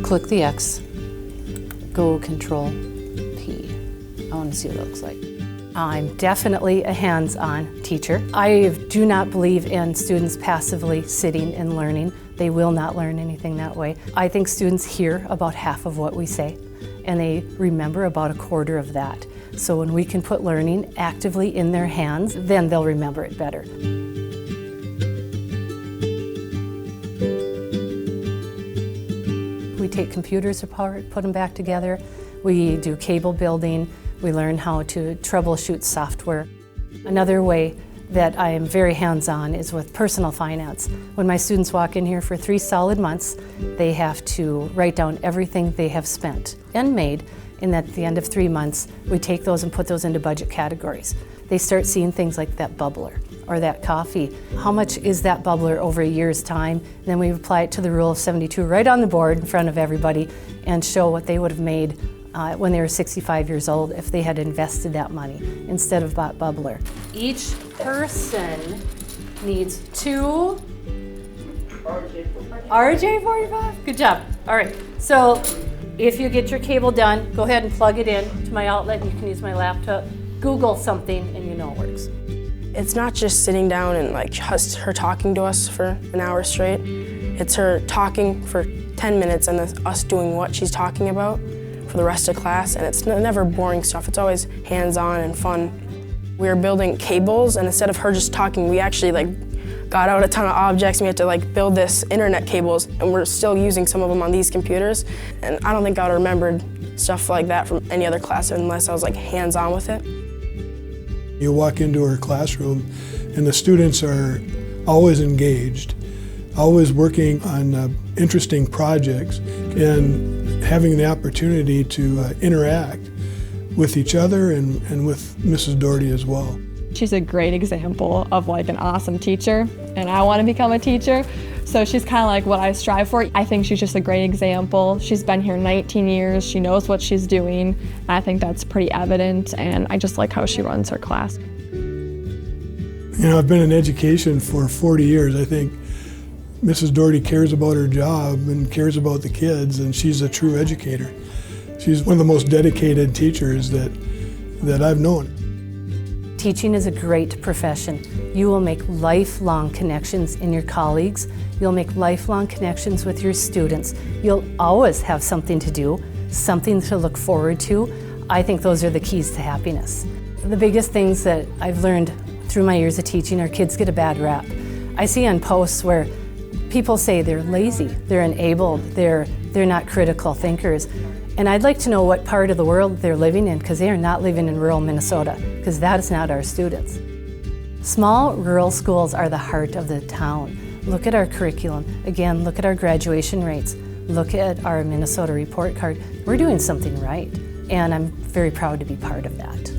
Click the X, go Control P. I want to see what it looks like. I'm definitely a hands-on teacher. I do not believe in students passively sitting and learning. They will not learn anything that way. I think students hear about half of what we say, and they remember about a quarter of that. So when we can put learning actively in their hands, then they'll remember it better. We take computers apart, put them back together. We do cable building. We learn how to troubleshoot software. Another way that I am very hands-on is with personal finance. When my students walk in here for 3 solid months, they have to write down everything they have spent and made, and at the end of 3 months, we take those and put those into budget categories. They start seeing things like that bubbler or that coffee. How much is that bubbler over a year's time? And then we apply it to the rule of 72 right on the board in front of everybody and show what they would have made when they were 65 years old if they had invested that money instead of bought bubbler. Each person needs 2 RJ45. Good job. All right, so if you get your cable done, go ahead and plug it in to my outlet and you can use my laptop. Google something and you know it works. It's not just sitting down and like just her talking to us for an hour straight. It's her talking for 10 minutes and then us doing what she's talking about for the rest of class, and it's never boring stuff. It's always hands-on and fun. We were building cables, and instead of her just talking, we actually got out a ton of objects, and we had to build this internet cables, and we're still using some of them on these computers. And I don't think I would have remembered stuff like that from any other class unless I was hands-on with it. You walk into her classroom, and the students are always engaged, always working on interesting projects, and having the opportunity to interact with each other and with Mrs. Dougherty as well. She's a great example of an awesome teacher, and I want to become a teacher. So she's kind of what I strive for. I think she's just a great example. She's been here 19 years. She knows what she's doing. I think that's pretty evident, and I just like how she runs her class. You know, I've been in education for 40 years. I think Mrs. Dougherty cares about her job and cares about the kids, and she's a true educator. She's one of the most dedicated teachers that I've known. Teaching is a great profession. You will make lifelong connections in your colleagues. You'll make lifelong connections with your students. You'll always have something to do, something to look forward to. I think those are the keys to happiness. The biggest things that I've learned through my years of teaching are kids get a bad rap. I see on posts where people say they're lazy, they're enabled, they're not critical thinkers. And I'd like to know what part of the world they're living in, because they are not living in rural Minnesota, because that is not our students. Small rural schools are the heart of the town. Look at our curriculum. Again, look at our graduation rates. Look at our Minnesota report card. We're doing something right, and I'm very proud to be part of that.